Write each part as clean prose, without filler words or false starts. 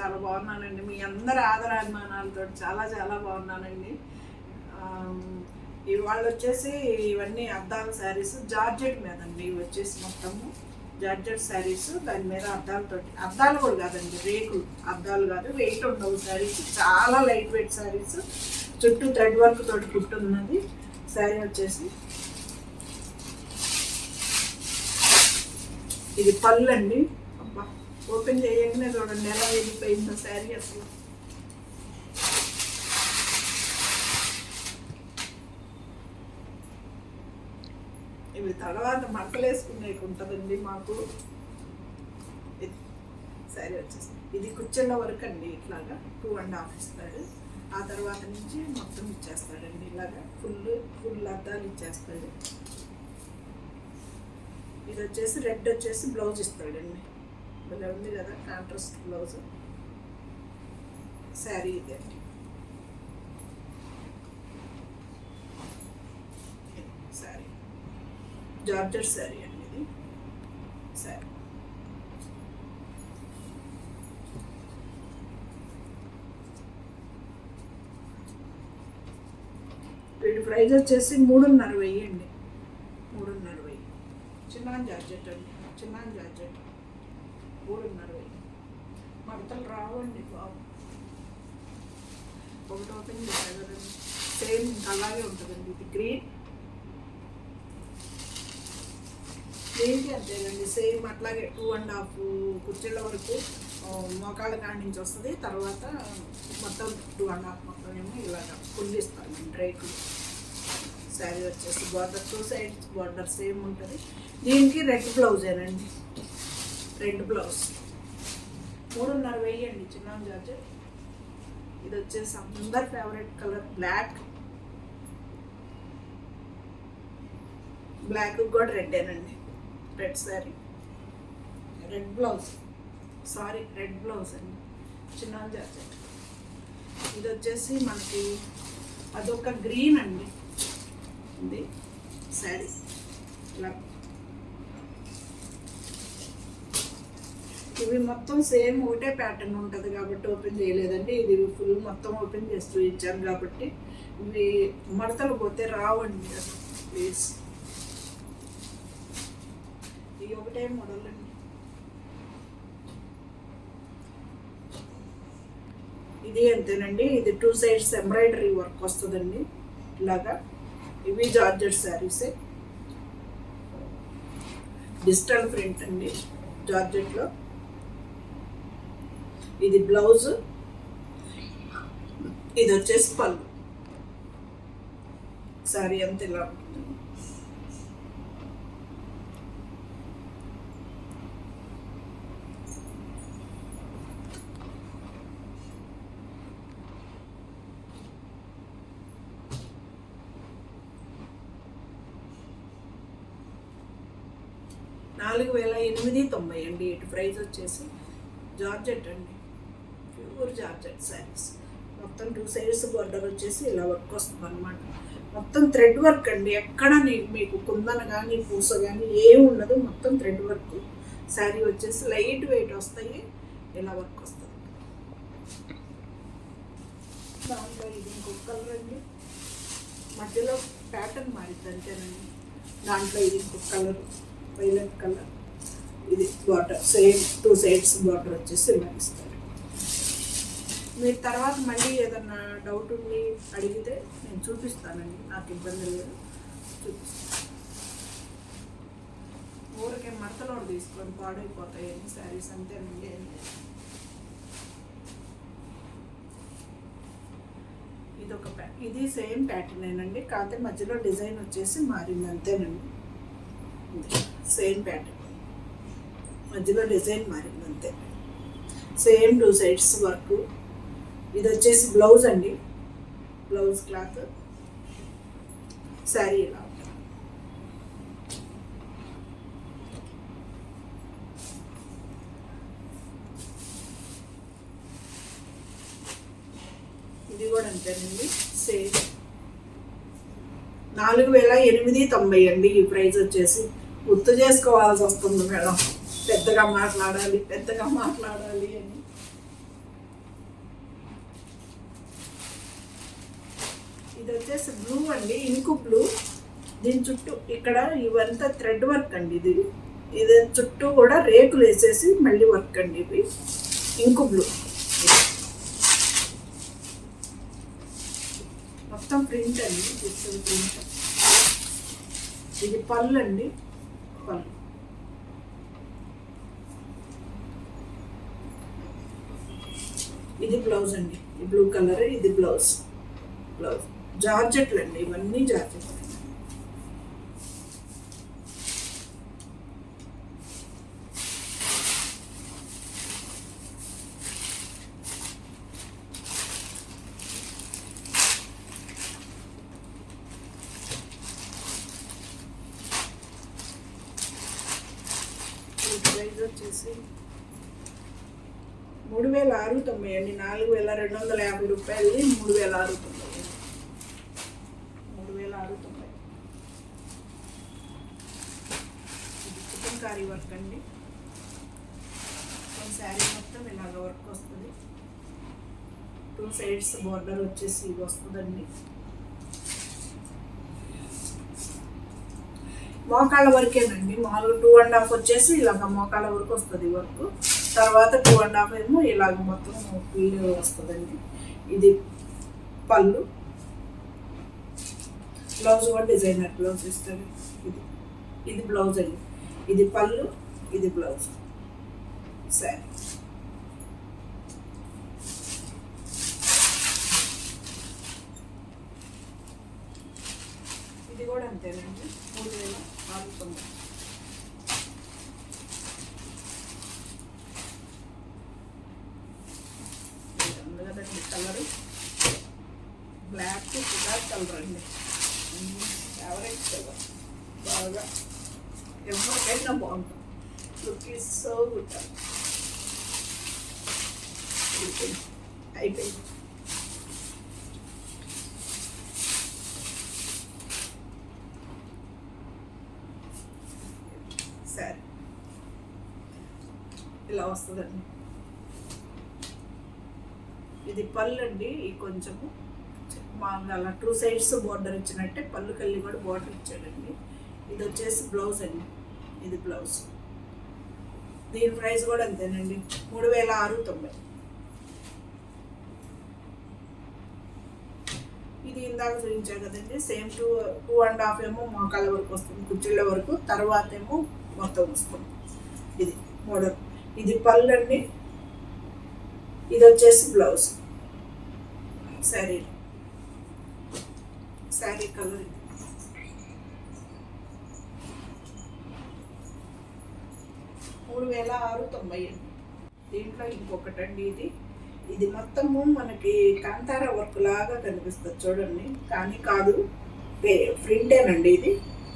చాలా బాగున్నానండి. మీ అందరి ఆదరాభిమానాలతో చాలా చాలా బాగున్నానండి. ఇవాళ వచ్చేసి ఇవన్నీ అద్దాల శారీస్ జార్జెట్ మీదండి. ఇవి వచ్చేసి మొత్తము జార్జెట్ శారీస్, దాని మీద అద్దాలతోటి, అద్దాలు కూడా కాదండి, రేకులు, అద్దాలు కాదు, వెయిట్ ఉండవు శారీస్, చాలా లైట్ వెయిట్ శారీస్, చుట్టూ థ్రెడ్ వర్క్ తోటి కుట్టున్నది శారీ వచ్చేసి. ఇది పళ్ళు అండి. అబ్బా, ఓపెన్ చేయగానే చూడండి ఎలా వెళ్ళిపోయిందో శారీ అసలు. ఇవి తర్వాత మడతలు వేసుకునే ఉంటుందండి మాకు. శారీ వచ్చేసి ఇది కుచ్చెళ్ళ వరకు అండి, ఇట్లాగా 2.5 ఇస్తాడు. ఆ తర్వాత నుంచి మొత్తం ఇచ్చేస్తాడండి, ఇలాగా ఫుల్ అద్దాలు ఇచ్చేస్తాడు. ఇది వచ్చేసి రెడ్ వచ్చేసి బ్లౌజ్ ఇస్తాడండి. ఇలా ఉంది కదా కాంట్రాస్ట్ బ్లౌజ్. శారీ ఇది అండి, శారీ జార్జెట్ శారీ అండి ఇది శారీ. వీటి ప్రైస్ వచ్చేసి 3,500 అండి. 3,500 చిన్నాన్ జార్జెట్ అండి, చిన్నాన్ జార్జెట్ 3,500. మడతలు రావండి బాబు. ఒకటి ఓపెన్ చేశారు కదండి, సేమ్ అలాగే ఉంటుందండి. ఇది గ్రీన్, దేనికి అంతేనండి, సేమ్ అట్లాగే 2.5 కుర్చీల వరకు మోకాళ్ళ కాడి నుంచి వస్తుంది. తర్వాత మొత్తం 2.5 మొత్తం ఏమో ఇలాగ పుల్లిస్తాను డ్రైకులు. శారీ వచ్చేసి బార్డర్ 2 సైడ్స్ బార్డర్ సేమ్ ఉంటుంది. దీనికి రెడ్ బ్లౌజేనండి, రెడ్ బ్లౌజ్ 3,500 అండి చిన్న జార్జెట్. ఇది వచ్చేసి అందరి ఫేవరెట్ కలర్ బ్లాక్, బ్లాక్ కూడా రెడ్డేనండి. Red sari, red blouse, sorry red blouse అండి చిన్న జార్జెట్. ఇది వచ్చేసి మనకి అదొక గ్రీన్ అండి. ఇది శారీ ఇలా, ఇవి మొత్తం సేమ్ ఒకటే ప్యాటర్న్ ఉంటుంది కాబట్టి ఓపెన్ చేయలేదండి. ఇది ఫుల్ మొత్తం ఓపెన్ చేస్తూ ఇచ్చాను కాబట్టి ఇవి మడతలు పోతే రావండి అసలు ప్లీజ్. ఇది ఒకటే మోడల్ అండి. ఇది అంతేనండి. ఇది 2 సైడ్స్ ఎంబ్రాయిడరీ వర్క్ వస్తుందండి ఇలాగా. ఇవి జార్జెట్ శారీసే, డిజిటల్ ప్రింట్ అండి జార్జెట్లో. ఇది బ్లౌజ్, ఇది వచ్చేసి పళ్ళు. శారీ అంతా ఇలా ఉంటుంది. $4,890 అండి. ఇటు ప్రైస్ వచ్చేసి జార్జెట్ అండి, ప్యూర్ జార్జెట్ శారీస్. మొత్తం 2 సైడ్స్ బార్డర్ వచ్చేసి ఇలా వర్క్ వస్తుంది అనమాట. మొత్తం థ్రెడ్ వర్క్ అండి. ఎక్కడ మీకు కుందన కానీ పూస కానీ ఏమి ఉండదు, మొత్తం థ్రెడ్ వర్క్. శారీ వచ్చేసి లైట్ వెయిట్ వస్తాయి, ఇలా వర్క్ వస్తుంది. దాంట్లో ఇది ఇంకొక కలర్ అండి, మధ్యలో ప్యాటర్న్ మారిద్ది అంతేనండి. దాంట్లో ఇది ఇంకొక కలర్, వైలెట్ కలర్. ఇది బార్డర్ సేమ్ 2 సైడ్స్ బార్డర్ వచ్చేసి ఇలా ఇస్తారు. మీరు తర్వాత మళ్ళీ ఏదన్నా డౌట్ ఉండి అడిగితే నేను చూపిస్తానండి, నాకు ఇబ్బంది లేదు, చూపిస్తాను. ఊరికే మడతలో తీసుకొని పాడైపోతాయండి శారీస్ అంతేనండి. ఇది సేమ్ ప్యాటర్నేనండి, కాకపోతే మధ్యలో డిజైన్ వచ్చేసి మారింది అంతేనండి. సేమ్ ప్యాటర్న్, మధ్యలో డిజైన్ మారింది అంతే. Same 2 sides work. ఇది వచ్చేసి బ్లౌజ్ అండి, బ్లౌజ్ క్లాత్. శారీ ఇలా ఉంటుంది. ఇది కూడా అంతేనండి సేమ్. 4,890 అండి ఈ ప్రైస్ వచ్చేసి. గుర్తు చేసుకోవాల్సి వస్తుంది మేడం, పెద్దగా మాట్లాడాలి అని. ఇది వచ్చేసి బ్లూ అండి, ఇంకు బ్లూ. దీని చుట్టూ ఇక్కడ ఇవంతా థ్రెడ్ వర్క్ అండి. ఇది చుట్టూ కూడా రేకులు వేసేసి మళ్ళీ వర్క్ అండి. ఇవి ఇంకు బ్లూ మొత్తం ప్రింట్ అండి, ప్రింట్. ఇది పళ్ళు అండి, పళ్ళు. ఇది బ్లౌజ్ అండి, ఈ బ్లూ కలర్. ఇది బ్లౌజ్. జార్జెట్లు అండి, ఇవన్నీ జార్జెట్లు. ప్రైస్ వచ్చేసి 3690 అండి. 4250 రూపాయలది 3690. 3690. ఇది చికెన్ కారీ వర్క్ అండి. శారీ మొత్తం ఇలాగ వర్క్ వస్తుంది. 2 సైడ్స్ బోర్డర్ వచ్చేసి ఇది వస్తుందండి. మోకాళ్ళ వరకేనండి, మామూలుగా 2.5 వచ్చేసి ఇలాగ మోకాళ్ళ వరకు వస్తుంది వర్క్. తర్వాత 2.5 ఏమో ఇలాగ మొత్తం ఫుల్ వస్తుందండి. ఇది పళ్ళు. బ్లౌజ్ కూడా డిజైనర్ బ్లౌజ్ ఇస్తారు. ఇది బ్లౌజ్ అండి. ఇది పళ్ళు, ఇది బ్లౌజ్. సరే, ఇది కూడా అంతేనండి, 3690. కదండి కలర్ బ్లాక్ బ్లాక్ కలర్ అండి, ఫేవరెట్ కలర్. బాగా ఎవరికైనా బాగుంటుంది. Look is so good. అయిపోయింది. సరే, ఇలా వస్తుందండి. ఇది పళ్ళు అండి. ఈ కొంచెము మామూలుగా అలా 2 సైడ్స్ బోర్డర్ ఇచ్చినట్టే పళ్ళు కల్లి కూడా బోర్డర్ ఇచ్చాడండి. ఇది వచ్చేసి బ్లౌజ్ అండి. ఇది బ్లౌజ్. దీని ప్రైస్ కూడా అంతేనండి, 3690. ఇది ఇందాక చూపించా కదండి, సేమ్ 2.5 ఏమో మోకాళ్ళ వరకు వస్తుంది, కుర్చీళ్ళ వరకు. తర్వాత ఏమో మొత్తం వస్తుంది. ఇది మోడల్. ఇది పళ్ళు అండి. ఇది వచ్చేసి బ్లౌజ్. శారీ కలర్. 3690 అండి. దీంట్లో ఇంకొకటండి, ఇది మొత్తము మనకి కాంతారా వర్క్ లాగా కనిపిస్తుంది చూడండి, కానీ కాదు, ప్రింటేనండి. ఇది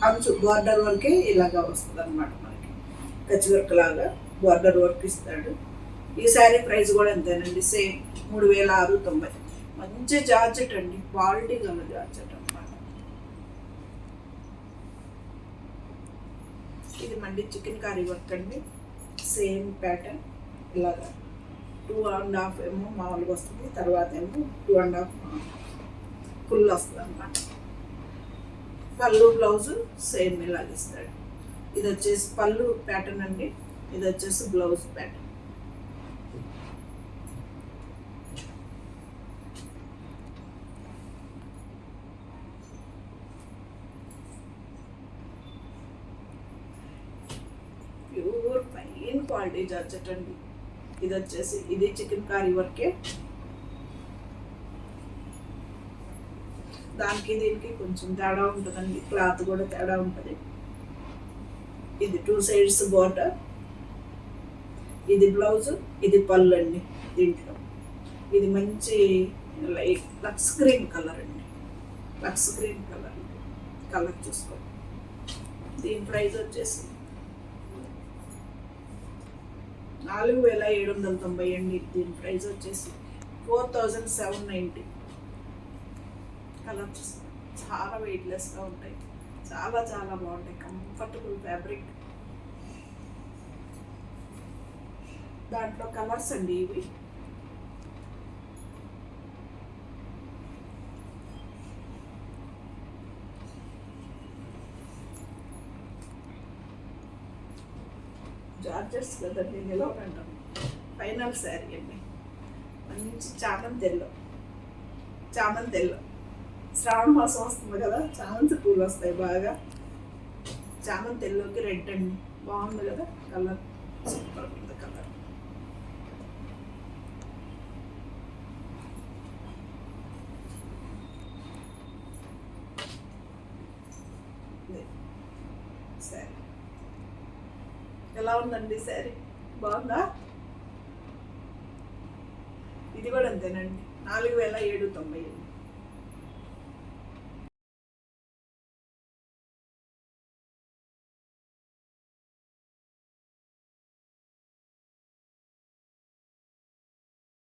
అంచు బార్డర్ వర్కే ఇలాగా వస్తుంది అనమాట. మనకి కచ్చి వర్క్ లాగా బార్డర్ వర్క్ ఇస్తాడు. ఈ శారీ ప్రైస్ కూడా అంతేనండి, సేమ్ 3690. మంచి జార్జెట్ అండి, క్వాలిటీ గల జార్జెట్ అనమాట. ఇది మండి చికెన్ కర్రీ వర్క్ అండి. సేమ్ ప్యాటర్న్ ఇలాగా 2.5 ఏమో మామూలుగా వస్తుంది, తర్వాత ఏమో 2.5 ఫుల్ వస్తుంది అన్నమాట. పళ్ళు బ్లౌజు సేమ్ ఇలాగ ఇస్తాడు. ఇది వచ్చేసి పళ్ళు ప్యాటర్న్ అండి. ఇది వచ్చేసి blouse pattern. Pure fine quality georgette అండి. ఇది వచ్చేసి ఇది చికెన్ కర్రీ వర్కే. దానికి దీనికి కొంచెం తేడా ఉంటుందండి, క్లాత్ కూడా తేడా ఉంటుంది. ఇది 2 సైడ్స్ బోర్డర్. ఇది బ్లౌజ్, ఇది పళ్ళు అండి. దీంట్లో ఇది మంచి లైట్ లక్స్ గ్రీన్ కలర్ అండి. లక్స్ గ్రీన్ కలర్ చూసుకో. దీని ప్రైస్ వచ్చేసి 4790 అండి. దీని ప్రైస్ వచ్చేసి 4790. కలర్ చూసుకో, చాలా వెయిట్లెస్గా ఉంటాయి, చాలా చాలా బాగుంటాయి. Comfortable fabric. దాంట్లో కలర్స్ అండి ఇవి. జార్జెట్స్ కదండి, నిలవకంటాం. ఫైనల్ శారీ అండి, మంచి చామంతి ఎల్లో. శ్రావణ మాసం వస్తుంది కదా, చామంతి పూలు వస్తాయి బాగా. చామంతి ఎల్లోకి రెడ్ అండి, బాగుంది కదా కలర్, సూపర్ ఉంది కలర్. శారీ ఎలా ఉందండి? శారీ బాగుందా? ఇది కూడా అంతేనండి, 4790.